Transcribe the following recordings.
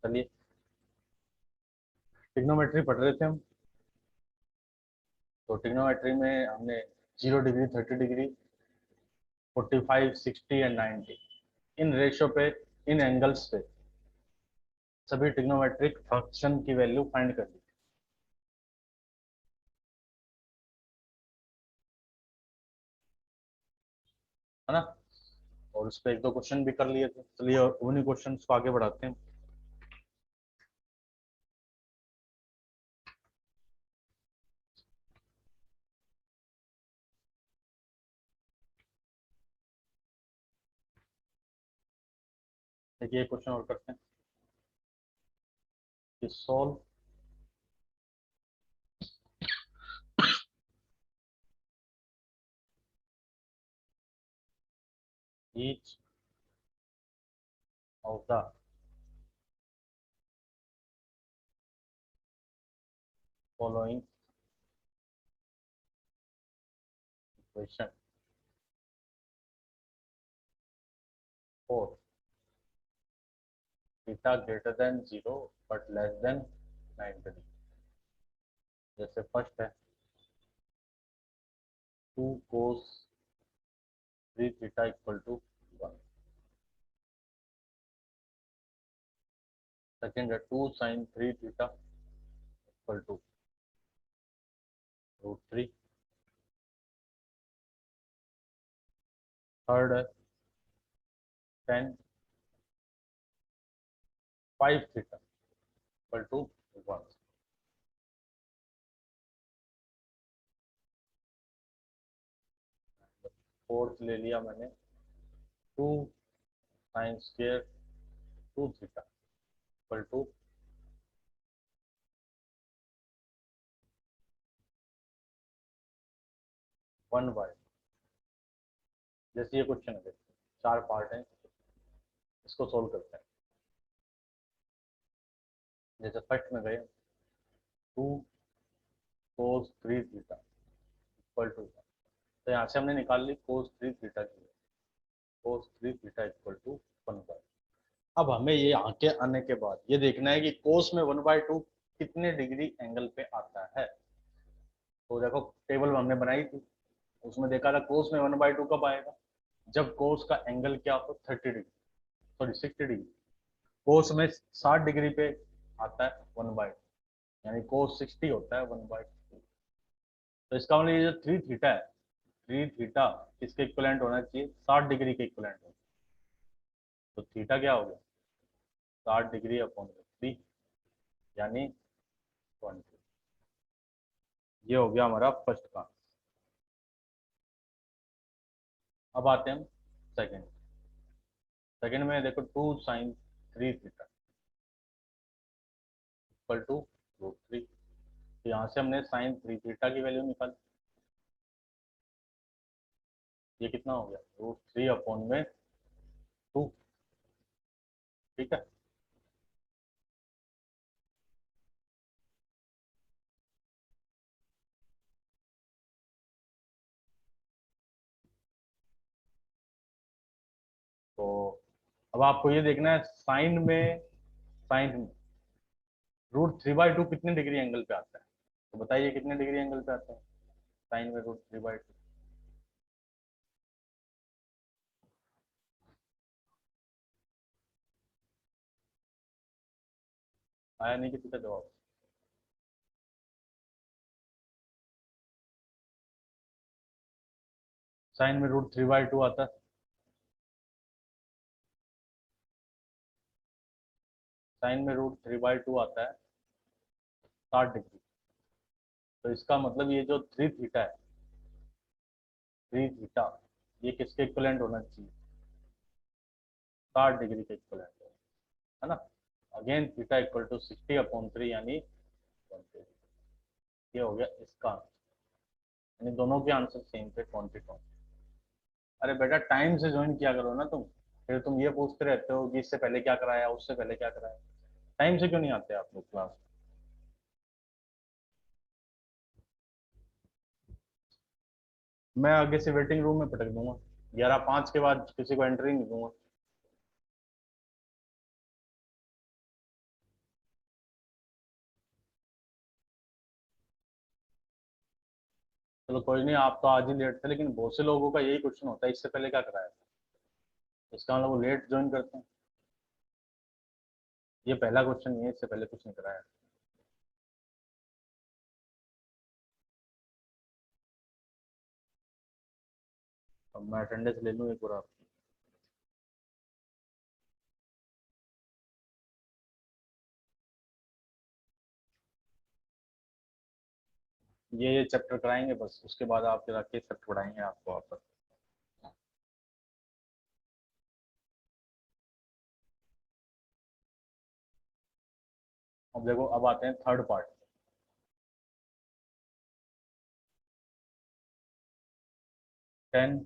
चलिए, ट्रिग्नोमेट्री पढ़ रहे थे हम। तो ट्रिग्नोमेट्री में हमने 0 degree, 30 degree, 45, 60 and 90 in ratio पे, इन एंगल्स पे सभी ट्रिग्नोमेट्रिक फंक्शन की वैल्यू फाइंड कर ली, है ना। और उस पर एक दो क्वेश्चन भी कर लिए थे। चलिए उन्हीं क्वेश्चन को आगे बढ़ाते हैं। देखिए क्वेश्चन और करते हैं कि solve each of the following equation for theta greater than 0 but less than 90। जैसे फर्स्ट है 2 cos 3 theta equal to 1। Second है 2 sin 3 theta equal to √3। Third है 10 5 थीटा इक्वल टू 1। फोर्थ ले लिया मैंने 2 sin square 2 theta equal to 1/। जैसे ये question है, देखते हैं 4 पार्ट हैं, इसको सोल्व करते हैं। जैसे फर्स्ट में गए 2 cos 3 थीटा इक्वल टू, तो यहाँ से हमने निकाल ली cos 3 थीटा की, cos 3 थीटा इक्वल टू 1/। अब हमें ये आगे आने के बाद ये देखना है कि कोस में 1/2 कितने डिग्री एंगल पे आता है। तो देखो टेबल हमने बनाई थी, उसमें देखा था कोस में 1/2 कब आएगा, जब कोस का एंगल क्या हो 30 डिग्री, सॉरी 60 डिग्री। कोस में 60 डिग्री पे आता है 1/2, यानी कोस 60 होता है 1/2। तो इसका मतलब ये जो 3 थीटा है, 3 थीटा किसके इक्वलेंट होना चाहिए, 60 डिग्री के इक्वलेंट होना। तो थीटा क्या हो गया 60 डिग्री अपॉन 3 यानी 20। ये हो गया हमारा फर्स्ट का। अब आते हैं हम सेकंड। सेकंड में देखो 2 sin 3 थीटा इक्वल टू √3। तो यहाँ से हमने sin 3 थीटा की वैल्यू निकाली, ये कितना हो गया √3 अपॉन में 2। ठीक है, तो अब आपको ये देखना है साइन में √3/2 कितने डिग्री एंगल पे आता है। तो बताइए कितने डिग्री एंगल पे आता है साइन में √3/2। आया नहीं किसी का जवाब। साइन में √3/2 आता है, साइन में √3/2 आता है 60 डिग्री। तो इसका मतलब ये जो 3 थीटा है, 3 थीटा ये किसके इक्वलेंट होना चाहिए, 60 डिग्री के इक्वलेंट है ना। अगेन थीटा इक्वल टू 60/3 यानी 20। ये हो गया इसका आंसर, यानी दोनों के आंसर सेम थे 20। अरे बेटा टाइम से ज्वाइन किया करो ना तुम, फिर तुम ये पूछते रहते हो कि इससे पहले क्या कराया, उससे पहले क्या कराया। टाइम से क्यों नहीं आते आप लोग क्लास। मैं आगे से वेटिंग रूम में पटक दूंगा, 11:05 के बाद किसी को एंट्री नहीं दूंगा। चलो कोई नहीं, आप तो आज ही लेट थे, लेकिन बहुत से लोगों का यही क्वेश्चन होता है, इससे पहले क्या कराया था, इसका मतलब वो लेट ज्वाइन करते हैं। ये पहला क्वेश्चन नहीं है, इससे पहले कुछ नहीं कराया। अब मैं अटेंडेंस ले लूँ एक बार आपकी। ये चैप्टर कराएंगे बस, उसके बाद आप जरा केस चैप्टर पढ़ाएंगे आपको वापस। अब देखो, अब आते हैं third part. 10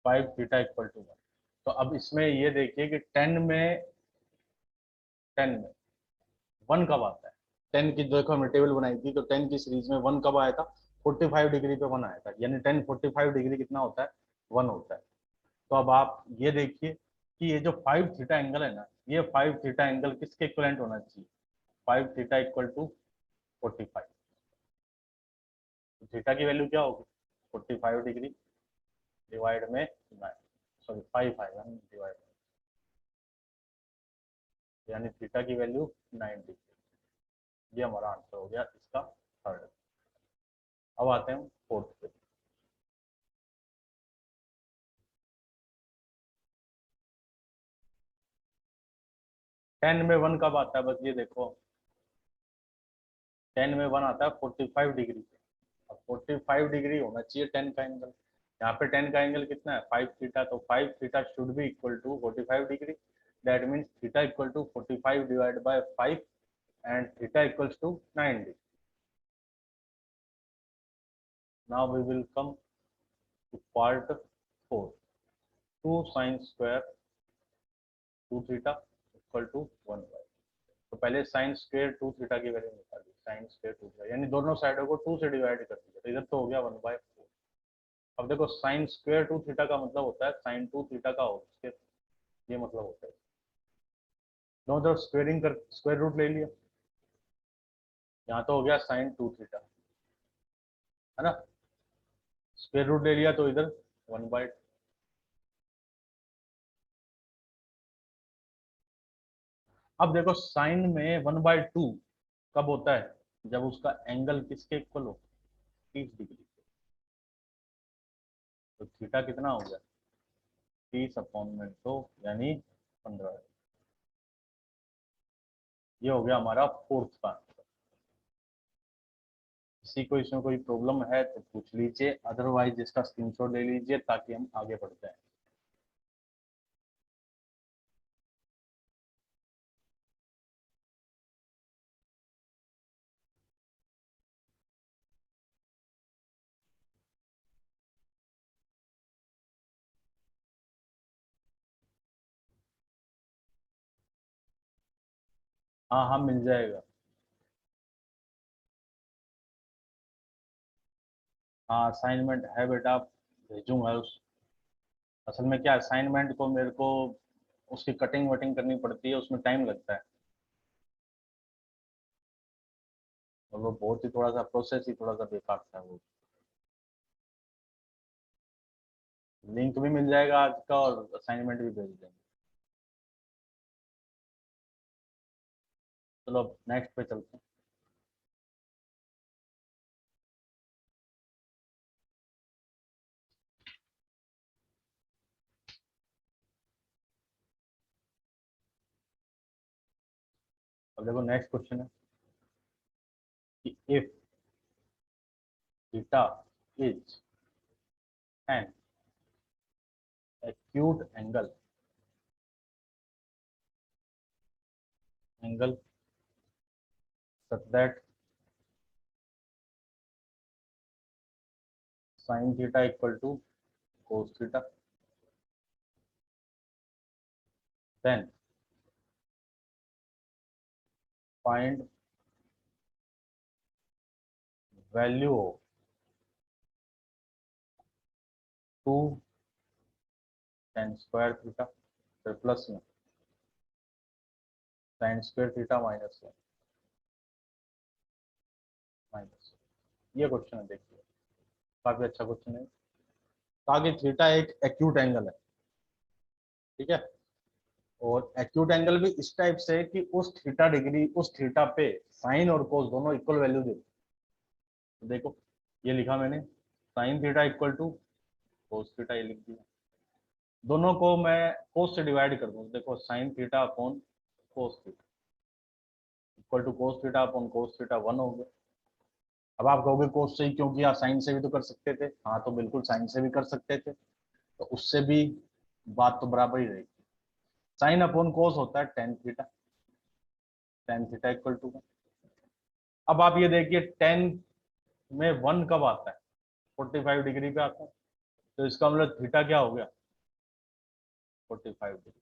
5 theta equal to 1। तो अब इसमें ये देखिए कि 10 में 1 कब आता है। 10 की देखो हमने टेबल बनाई थी, तो 10 की सीरीज में 1 कब आया था, 45 डिग्री पे 1 आया था, यानी 10 45 डिग्री कितना होता है, 1 होता है। तो अब आप ये देखिए कि ये जो 5 थीटा एंगल है ना, ये 5 थीटा एंगल किसके इक्वलेंट होना चाहिए, 5 थीटा इक्वल टू 45। तो थीटा की वैल्यू क्या होगी, 45 डिग्री डिवाइड में 9, सॉरी 5 आएगा डिवाइड, यानी थीटा की वैल्यू 9 डिग्री। ये हमारा आंसर हो गया इसका थर्ड। अब आते हैं फोर्थ पे। 10 में 1 कब आता है, बस ये देखो, 10 में 1 आता है 45 डिग्री पे। अब 45 डिग्री होना चाहिए 10 का एंगल। यहाँ पे 10 का एंगल कितना है, 5 थीटा, तो 5 theta should be equal to 45 degree. That means theta equal to 45 divide by 5 and theta equals to 9 degree. Now we will come to part 4। 2 sine square 2 theta equal to 1 by. तो पहले sine square 2 theta की value निकाली, sine square 2 theta, यानी दोनों साइडों को 2 से divide कर दिया, तो इधर तो हो गया 1/4। अब देखो साइन स्क्वायर 2 थीटा का मतलब होता है साइन 2 थीटा का होल स्क्वायर, ये मतलब होता है। दोनों तरफ स्क्वेयरिंग कर स्क्वायर रूट ले लिया, यहाँ तो हो गया साइन 2 थीटा, है ना, स्क्वायर रूट ले लिया तो इधर 1/2। अब देखो साइन में 1/2 कब होता है, जब उसका एंगल किसके इक्वल हो, 30 डिग्री। तो थीटा कितना हो गया, 30/2, यानी 15। ये हो गया हमारा फोर्थ का आंसर। किसी को इसमें कोई प्रॉब्लम है तो पूछ लीजिए, अदरवाइज इसका स्क्रीनशॉट ले लीजिए ताकि हम आगे बढ़ते हैं। हाँ हाँ, मिल जाएगा। हाँ असाइनमेंट है बेटा, भेजूंगा उस। असल में क्या, असाइनमेंट को मेरे को उसकी कटिंग वटिंग करनी पड़ती है, उसमें टाइम लगता है, और वो बहुत ही थोड़ा सा प्रोसेस ही थोड़ा सा बेकार था वो। लिंक भी मिल जाएगा आज का, और असाइनमेंट भी भेज देंगे। चलो अब नेक्स्ट पे चलते हैं। अब देखो नेक्स्ट क्वेश्चन है कि if theta is an acute angle such that sin theta equal to cos theta, then find value of 2 tan square theta, फिर प्लस में sin square theta minus 1 minus. ये क्वेश्चन है, देखिए काफी अच्छा क्वेश्चन है। कहा कि थीटा एक एक्यूट एंगल है, ठीक है, और एक्यूट एंगल भी इस टाइप से है कि उस थीटा पे साइन और कोस दोनों इक्वल वैल्यू देते। तो देखो ये लिखा मैंने, sine theta equal to cos theta, ये लिख दिया। दोनों को मैं कोस से डिवाइड कर दूं, देखो sine theta upon cos theta equal to cos theta upon cos theta 1 हो गया। अब आप कहोगे कोस से ही क्यों किया, साइन से भी तो कर सकते थे। हाँ तो बिल्कुल साइन से भी कर सकते थे, तो उससे भी बात तो बराबर ही रहेगी। साइन अपॉन कोस होता है tan theta, tan theta equal to. अब आप ये देखिए टेन में 1 कब आता है, 45 डिग्री पे आता है, तो इसका मतलब थीटा क्या हो गया, 45 डिग्री।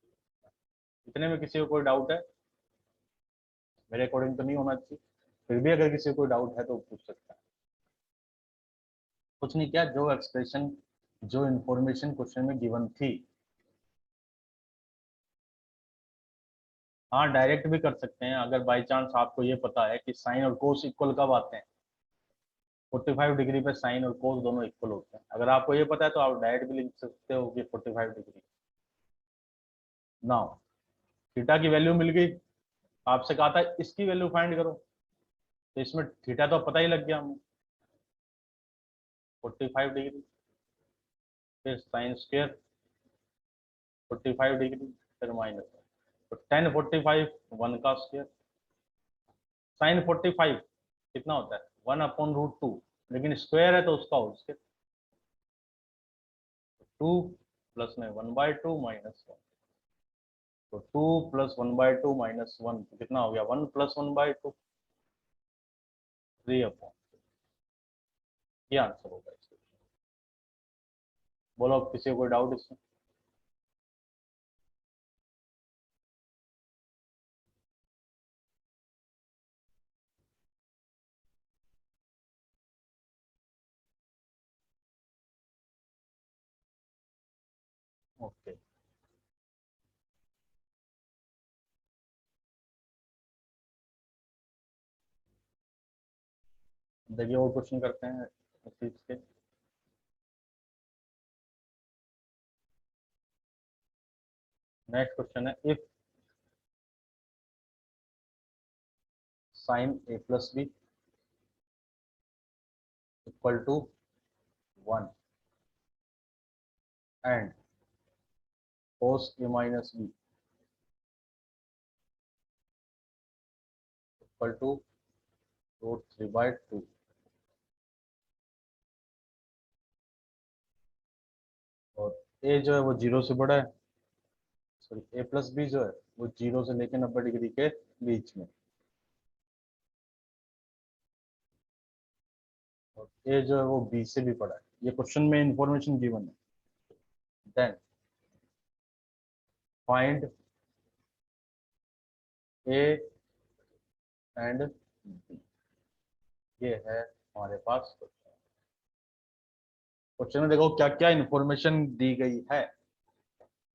इतने में किसी को कोई डाउट है? मेरे अकॉर्डिंग तो नहीं होना चाहिए, फिर भी अगर किसी को कोई डाउट है तो पूछ सकता है। कुछ नहीं किया, जो एक्सप्रेशन जो इंफॉर्मेशन क्वेश्चन में गिवन थी। हाँ डायरेक्ट भी कर सकते हैं, अगर बाई चांस आपको ये पता है कि साइन और कोस इक्वल कब आते हैं, 45 डिग्री पे साइन और कोस दोनों इक्वल होते हैं। अगर आपको ये पता है तो आप डायरेक्ट भी लिख सकते हो कि 45 डिग्री। नाउ थीटा की वैल्यू मिल गई, आपसे कहा था इसकी वैल्यू फाइंड करो, तो इसमें थीटा तो पता ही लग गया हमें, 45 डिग्री, फिर साइन स्क्वायर 45 डिग्री, फिर माइनस, तो टेन 45 1 का स्क्वायर, साइन 45 कितना होता है 1/√2, लेकिन स्क्वायर है तो उसका होल स्क्वायर, 2 प्लस में 1/2 माइनस 1, तो 2 प्लस 1/2 माइनस 1 कितना हो गया 1 प्लस 1/2, 3/, ये आंसर होगा इसका। बोलो किसी को कोई डाउट इसमें? ओके, देखिए और क्वेश्चन करते हैं इस चीज के। नेक्स्ट क्वेश्चन है, if sine a plus B equal to 1 and cos a minus B equal to √3/2, और a जो है वो 0 से बड़ा है, सॉरी a प्लस बी जो है वो 0 से लेकर 90 डिग्री के बीच में, और a जो है वो b से भी बड़ा है। ये क्वेश्चन में इंफॉर्मेशन गिवन है। Then find a and b, ये है हमारे पास क्वेश्चन। क्वेश्चन में देखो क्या क्या इंफॉर्मेशन दी गई है।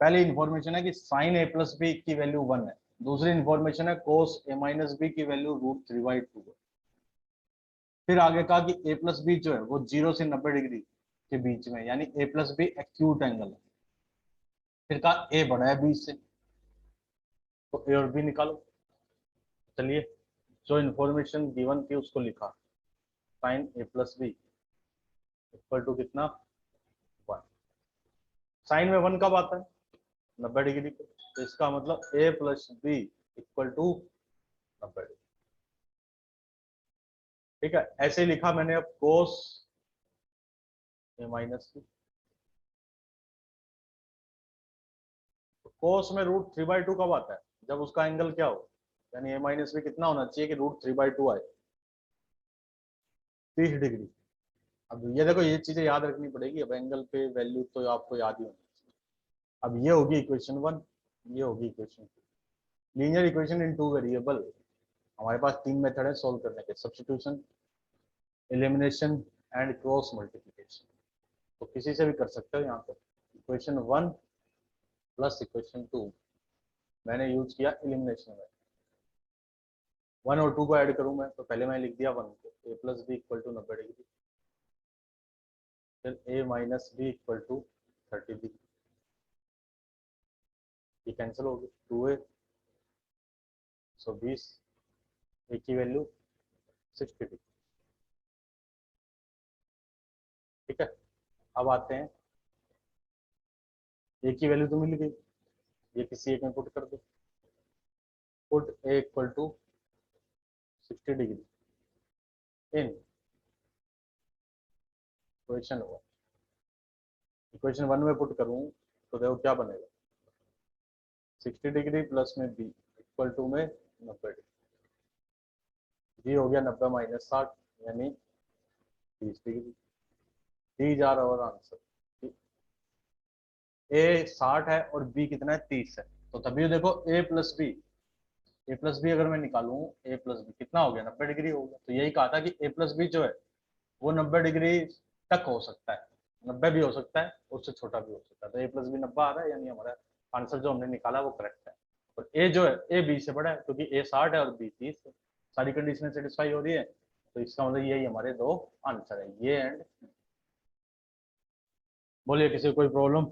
पहली इंफॉर्मेशन है कि साइन a प्लस बी की वैल्यू 1 है। दूसरी इंफॉर्मेशन है कोस a माइनस बी की वैल्यू √3/2 है। फिर आगे कहा कि a प्लस बी जो है वो 0 से 90 डिग्री के बीच में, यानी a plus B acute angle है। फिर कहा a बड़ा है b से, तो a और b निकालो। चलिए, जो इंफॉर्मेशन गिवन थी उसको लिखा, sine a plus B equal to कितना 1। साइन में 1 कब आता है 90 डिग्री पे, तो इसका मतलब a plus B equal to 90 degree. ठीक है, ऐसे ही लिखा मैंने अब cos a minus B, cos में √3/2 कब आता है, जब उसका एंगल क्या हो, यानी a माइनस बी कितना होना चाहिए कि √3/2 आए, 30 डिग्री। अब ये देखो ये चीजें याद रखनी पड़ेगी, अब एंगल पे वैल्यू तो आपको याद ही होनी चाहिए। अब ये होगी इक्वेशन 1, ये होगी equation 2। Linear equation in 2 variable, हमारे पास 3 मेथड है सॉल्व करने के, substitution, elimination and cross multiplication. तो किसी से भी कर सकते हो यहाँ पर। इक्वेशन 1 प्लस इक्वेशन 2 मैंने यूज किया एलिमिनेशन में, 1 और 2 को ऐड करूं मैं, तो पहले मैंने लिख दिया 1 को, A plus B equal to 90 degree, फिर A minus B equal to 30 degree, ये कैंसिल हो गई, 2a 120, ए की वैल्यू 60 डिग्री। ठीक है, अब आते हैं, ए की वैल्यू तो मिल गई, ये किसी एक में पुट कर दो, put A equal to 60 degree in equation 1, equation 1 में पुट करूँ तो देखो क्या बनेगा, 60 डिग्री प्लस में बी इक्वल टू में 90 डिग्री, जी हो गया 90 माइनस 60 यानी 30 डिग्री, दी जा रहा और आंसर, ए 60 है और बी कितना है 30 है, तो तभी देखो ए प्लस बी अगर मैं निकालूं, ए प्लस बी कितना हो गया 90 डिग्री हो गया, तो यही कहा था कि ए प्लस बी जो है वो 90 डिग्री तक हो सकता है, 90 भी हो सकता है, उससे छोटा भी हो सकता है, तो ए प्लस बी 90 आ रहा है, यानी हमारा आंसर जो हमने निकाला वो करेक्ट है। और ए जो है ए बी से बड़ा है, क्योंकि ए 60 है और बी 30 है, सारी कंडीशन सेटिस्फाई हो रही है, तो इसका मतलब यही हमारे दो आंसर है, ये एंड। बोलिए किसी को कोई प्रॉब्लम?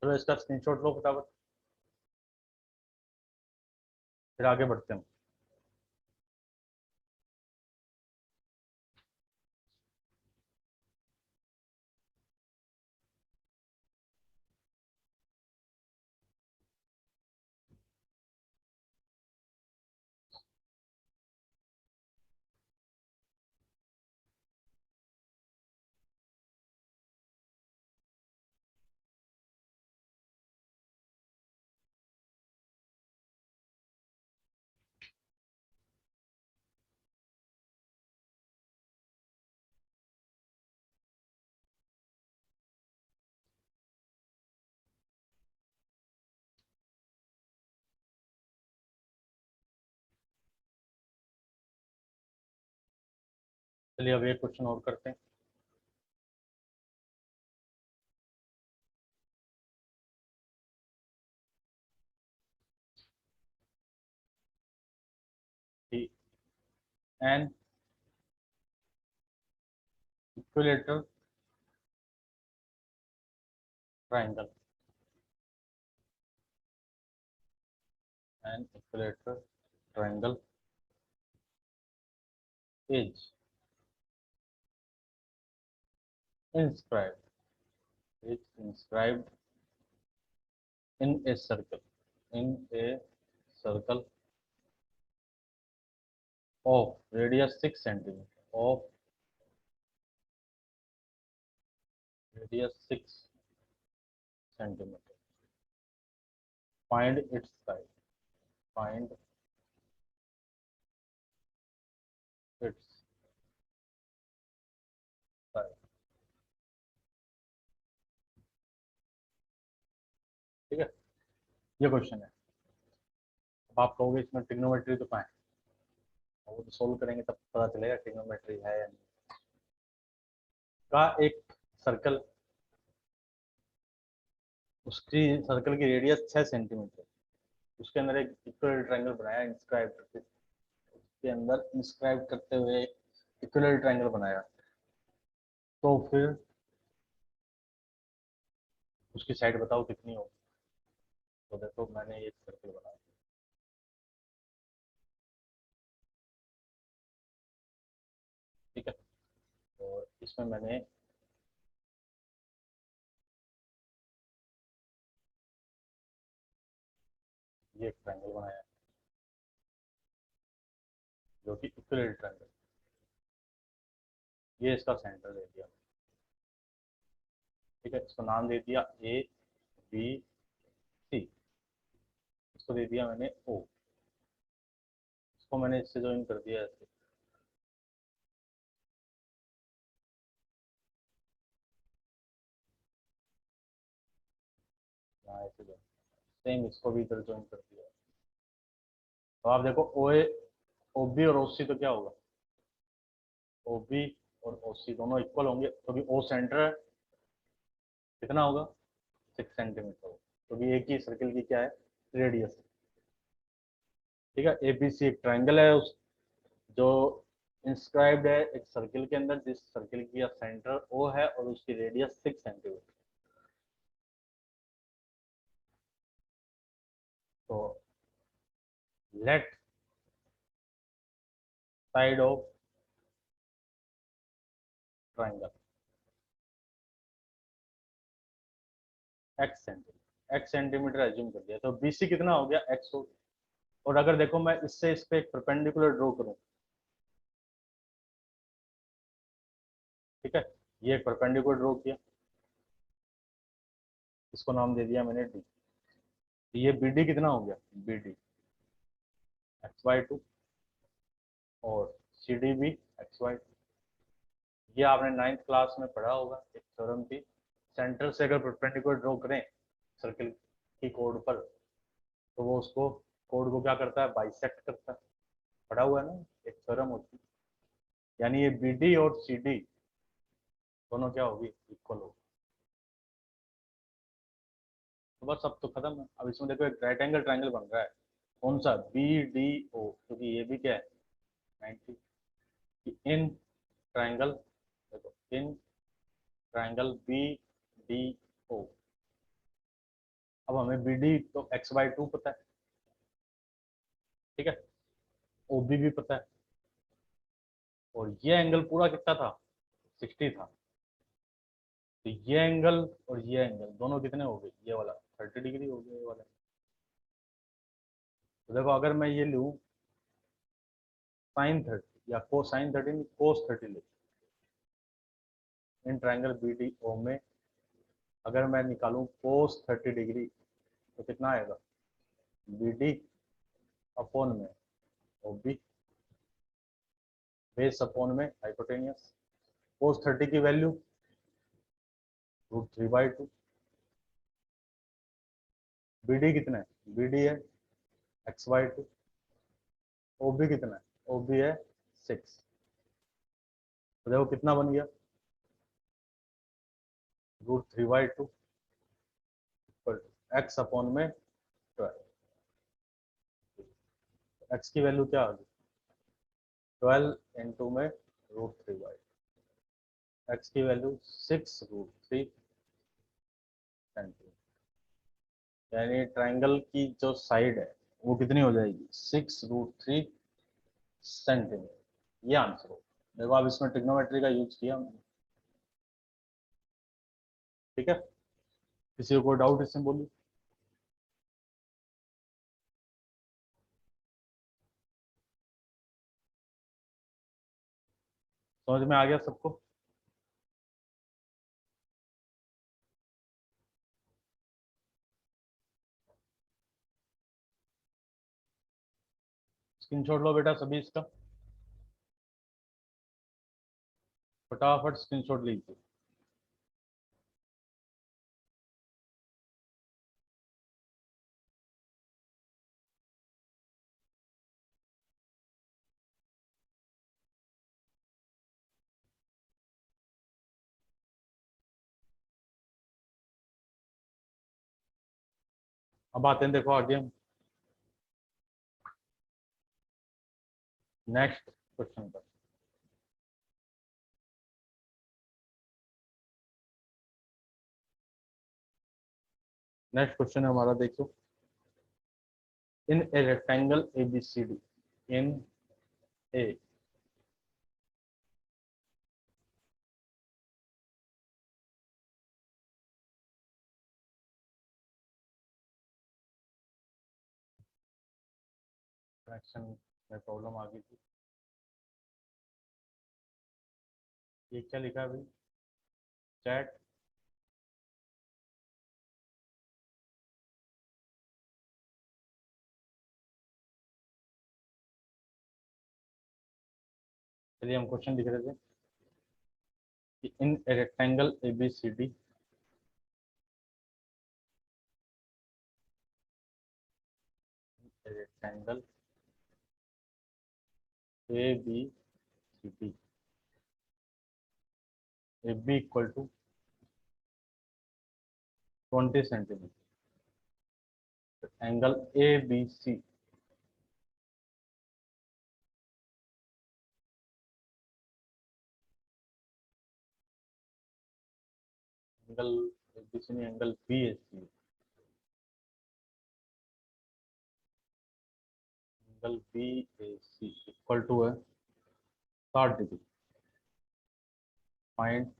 चलो इसका स्क्रीनशॉट लो फटाफट, फिर आगे बढ़ते हैं। चलिए अब एक क्वेश्चन और करते हैं। कि an equilateral triangle, an equilateral triangle is inscribed is inscribed in a circle, in a circle of radius 6 centimeter, of radius 6 centimeter. Find its side, find its side। ठीक है, ये क्वेश्चन है। अब आप कहोगे इसमें ट्रिग्नोमेट्री तो कहाँ है, वो तो सोल्व करेंगे तब पता चलेगा ट्रिग्नोमेट्री है या नहीं। का एक सर्कल, उसकी सर्कल की रेडियस 6 सेंटीमीटर, उसके अंदर एक इक्वल ट्रायंगल बनाया इंस्क्राइब करके, उसके अंदर इंस्क्राइब करते हुए इक्वल ट्रायंगल बनाया, तो फिर उसकी साइड बताओ कितनी होगी। तो देखो मैंने एक सर्कल बनाया, ठीक है, और इसमें मैंने ये एक ट्रायंगल बनाया जो कि इक्वल ट्रायंगल, ये इसका सेंटर दे दिया, ठीक है, इसको नाम दे दिया ए बी सी, इसको दे दिया मैंने ओ, इसको मैंने इससे ज्वाइन कर दिया ऐसे, हाँ ऐसे सेम इसको भी इधर ज्वाइन कर दिया। तो आप देखो ओ ए ओ बी और ओ सी तो क्या होगा, ओ बी और ओ सी दोनों इक्वल होंगे, तो भी ओ सेंटर है, कितना होगा 6 सेंटीमीटर होगा, तो भी एक ही सर्किल की क्या है रेडियस। ठीक है, ए बी सी एक ट्राइंगल है उस जो इंस्क्राइब्ड है एक सर्किल के अंदर, जिस सर्किल की सेंटर ओ है और उसकी रेडियस 6 सेंटीमीटर। तो let side of triangle X centimetre assume कर दिया, तो बीसी कितना हो गया एक्स हो। और अगर देखो मैं इससे इस पे एक परपेंडिकुलर ड्रॉ करूं, ठीक है, ये एक परपेंडिकुलर ड्रॉ किया, इसको नाम दे दिया मैंने डी। तो ये बी डी कितना हो गया, बी डी XY2, और सी डी भी XY2। ये आपने 9th क्लास में पढ़ा होगा, एक थ्योरम थी, सेंटर से अगर परपेंडिकुलर ड्रॉ करें सर्किल की कोड पर, तो वो उसको कोड को क्या करता है, बाइसेक्ट करता है। पढ़ा हुआ है ना, एक थ्योरम होती है। यानी ये बी डी और सी डी दोनों क्या होगी, इक्वल होगी। तो बस अब तो खत्म है। अब इसमें देखो एक राइट एंगल ट्राइंगल बन रहा है, कौन सा, बी डी ओ, क्योंकि ये भी क्या है 90। इन ट्राइंगल, देखो in triangle B D O, अब हमें बी डी तो XY2 पता है, ठीक है, ओ बी भी पता है, और ये एंगल पूरा कितना था 60 था। तो ये एंगल और ये एंगल दोनों कितने हो गए, ये वाला 30 डिग्री हो गया ये वाला। तो देखो अगर मैं ये लूँ sin 30 या sin 30 cos 30 ले, in triangle B D O में अगर मैं निकालूं cos 30 डिग्री, तो कितना आएगा, बी डी अपॉन में ओ बी, बेस अपॉन में हाइपोटेनियस। cos 30 की वैल्यू √3/2। बी डी कितना है, बी डी है XY2, ओ बी कितना है, ओ बी है 6। तो देखो कितना बन गया, √3/2 इक्वल टू एक्स अपॉन में 12। एक्स की वैल्यू क्या आ गई, 12 इंटू में √3/2, एक्स की वैल्यू 6√3 सेंटीमीटर। यानी ट्राइंगल की जो साइड है वो कितनी हो जाएगी, 6√3 सेंटीमीटर। ये आंसर हो। देखो अब इसमें ट्रिग्नोमेट्री का यूज किया हमने, ठीक है। किसी को कोई डाउट इसमें बोलिए। समझ में आ गया सबको। स्क्रीनशॉट लो बेटा सभी इसका, फटाफट स्क्रीनशॉट लीजिए। अब आते हैं देखो आगे हम नेक्स्ट क्वेश्चन पर। नेक्स्ट क्वेश्चन है हमारा, देखो in a rectangle A B C D, in a connection में प्रॉब्लम आ गई थी। ये क्या लिखा है भाई, चैट, चलिए हम क्वेश्चन लिख रहे थे कि in a rectangle A B C D, angle A B C D, A B equal to 20 centimetre, angle A B C angle A B C नहीं, angle B A C, angle B A C equal to है 60 degree. Find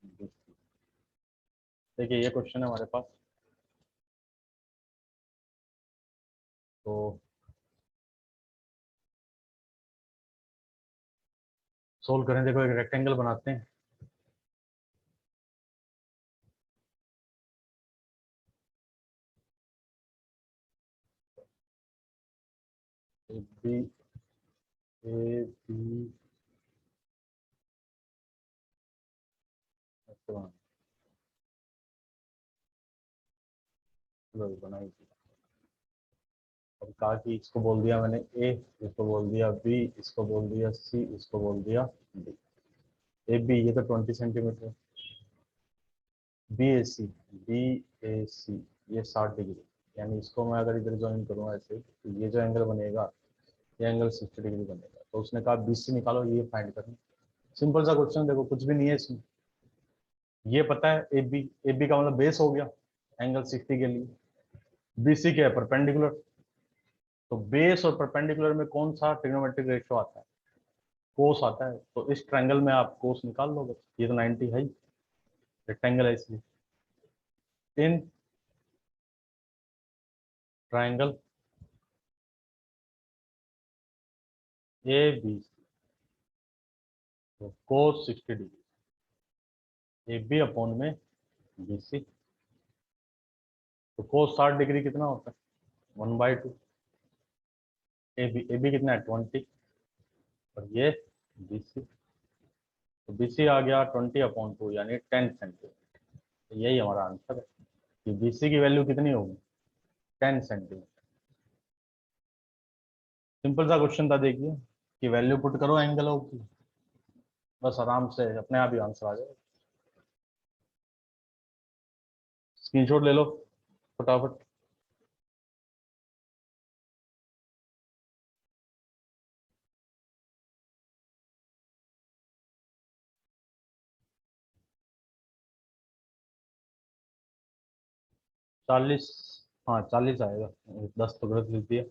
B C. देखिए ये question है हमारे पास, तो solve करें। देखो एक रेक्टेंगल बनाते हैं, ए बी ऐसे बनाई थी। अब कहा कि इसको बोल दिया मैंने ए, इसको बोल दिया बी, इसको बोल दिया सी, इसको बोल दिया डी। ए बी ये तो 20 सेंटीमीटर है, B A C, B A सी ये 60 डिग्री, यानी इसको मैं अगर इधर ज्वाइन करूँ ऐसे, तो ये जो एंगल बनेगा ये एंगल 60 डिग्री बनेगा। तो उसने कहा बी सी निकालो, ये फाइंड करना। सिंपल सा क्वेश्चन, देखो कुछ भी नहीं है इसमें, ये पता है ए बी का मतलब बेस हो गया एंगल 60 के लिए, बी सी क्या है परपेंडिकुलर, तो बेस और परपेंडिकुलर में कौन सा ट्रिग्नोमेट्रिक रेशियो आता है, कोस आता है। तो इस ट्रायंगल में आप कोस निकाल लोगे, ये तो 90 है ही, रेक्टेंगल है इसलिए। इन ट्रायंगल ए बी सी, तो कोस 60 डिग्री, ए बी अपॉन में बी सी, तो कोस 60 डिग्री कितना होता है 1/2, ए बी कितना है 20, और ये बी सी, तो बी सी आ गया 20/2 यानी 10 सेंटीमीटर। तो यही हमारा आंसर है कि बी सी की वैल्यू कितनी होगी 10 सेंटीमीटर। सिंपल सा क्वेश्चन था, देखिए कि वैल्यू पुट करो एंगलों की, बस आराम से अपने आप ही आंसर आ जाएगा। स्क्रीनशॉट ले लो फटाफट। चालीस, हाँ 40 आएगा, 10 तो गलत लिख दिया।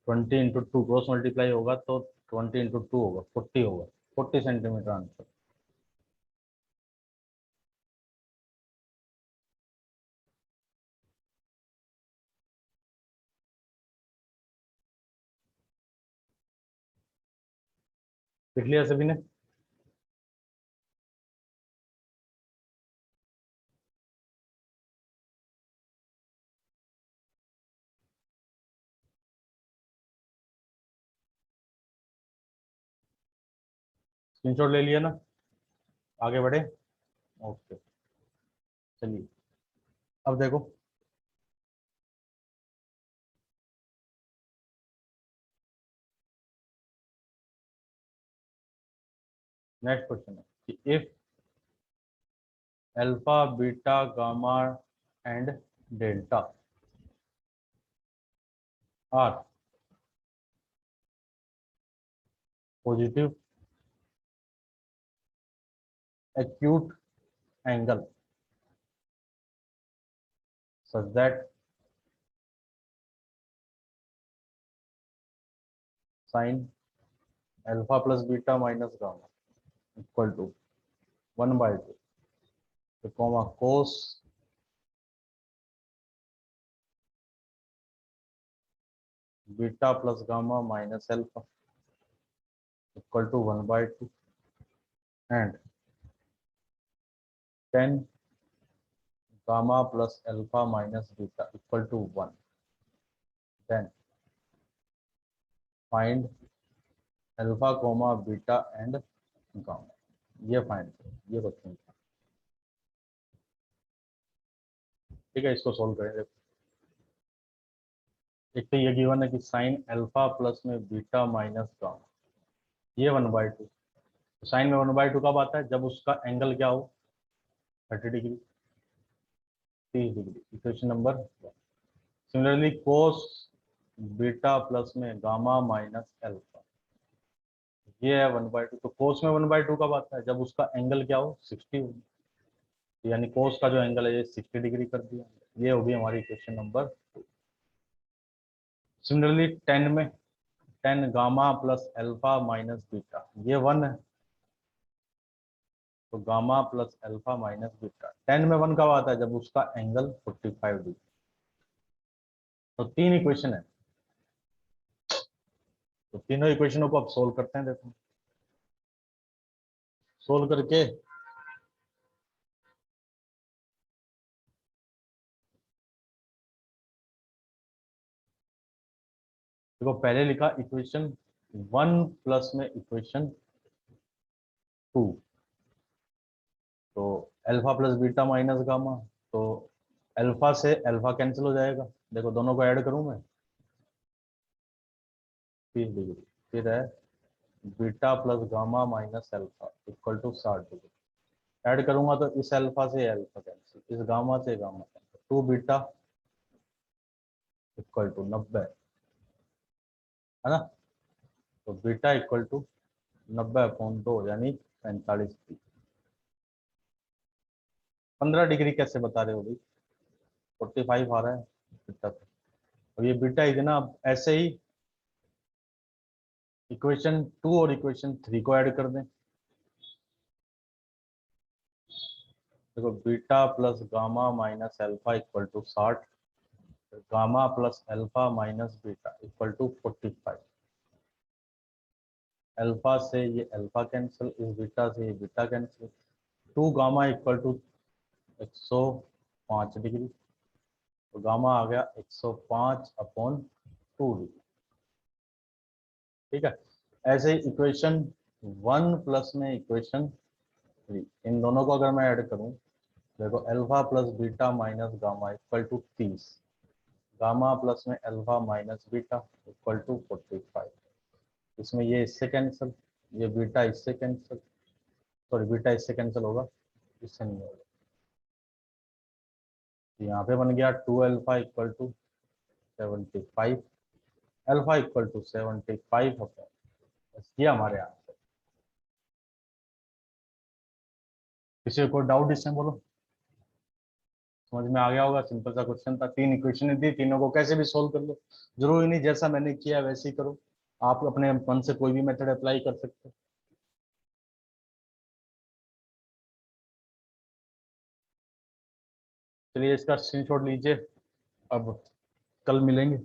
20 × 2 क्रॉस मल्टीप्लाई होगा तो 20 × 2 होगा 40 होगा, 40 सेंटीमीटर आंसर। लिख लिया सभी ने? स्क्रीनशॉट ले लिया ना? आगे बढ़े? ओके चलिए, अब देखो नेक्स्ट क्वेश्चन है कि if alpha beta gamma and delta R positive acute angle such that sin alpha plus beta minus gamma equal to 1/2, तो comma cos beta plus gamma minus alpha equal to 1/2, and tan gamma plus alpha minus beta equal to 1, then find alpha comma beta and gamma। ये find करो, ये question ठीक है, इसको solve करेंगे। एक तो ये गिवन है कि साइन अल्फा प्लस में बीटा माइनस गामा, ये 1/2। साइन में 1/2 कब आता है? जब उसका एंगल क्या हो, 30 degree, 30 degree. Equation number 1। Similarly cos beta plus में गामा माइनस अल्फा, ये है 1/2। तो कोस में 1/2 कब आता है? जब उसका एंगल क्या हो, 60 हो। यानी कोस का जो एंगल है ये 60 डिग्री कर दिया। ये होगी हमारी इक्वेशन नंबर 2। सिमिलरली 10 में 10 gamma plus alpha minus beta, ये 1 है। तो gamma plus alpha minus beta, 10 में 1 कब आता है? जब उसका एंगल 45 डिग्री। तो 3 इक्वेशन है। तो तीनों इक्वेशनों को अब सोल्व करते हैं। देखो सोल्व करके देखो, पहले लिखा इक्वेशन 1 प्लस में इक्वेशन 2। तो alpha plus beta minus gamma, तो अल्फा से अल्फा कैंसिल हो जाएगा। देखो दोनों को ऐड करूं मैं, 30 डिग्री। फिर है beta plus gamma minus alpha equal to 60 degree. Add करूंगा तो इस अल्फा से अल्फा कैंसिल, इस गामा से gamma cancel, 2 beta equal to 90, है ना। तो बीटा इक्वल टू 90/2 यानी 45 डिग्री। 15 डिग्री कैसे बता रहे हो भाई? 45 आ रहा है बीटा पे। और ये बीटा ही ना, अब ऐसे ही इक्वेशन 2 और इक्वेशन 3 को ऐड कर दें। देखो beta plus gamma minus alpha equal to 60, gamma plus alpha minus beta equal to 45। Alpha से ये अल्फा कैंसिल, इस बीटा से ये beta cancel. 2 gamma equal to 105 degree. तो गामा आ गया 105/2 डिग्री। ठीक है। ऐसे ही इक्वेशन 1 प्लस में इक्वेशन 3, इन दोनों को अगर मैं ऐड करूं, देखो alpha plus beta minus gamma equal to 30, gamma plus में alpha minus beta equal to 45। इसमें ये इससे कैंसिल, ये बीटा इससे कैंसिल, सॉरी बीटा इससे कैंसिल होगा, इससे नहीं होगा। यहाँ पे बन गया 2 alpha equal to 75, alpha equal to 75 होता है। बस ये हमारे आंसर। किसी को डाउट इसमें बोलो? समझ में आ गया होगा, सिंपल सा क्वेश्चन था। 3 इक्वेशन दी, तीनों को कैसे भी सोल्व कर लो। जरूरी नहीं जैसा मैंने किया वैसे ही करो, आप अपने मन से कोई भी मेथड अप्लाई कर सकते हो। चलिए इसका स्क्रीनशॉट लीजिए। अब कल मिलेंगे।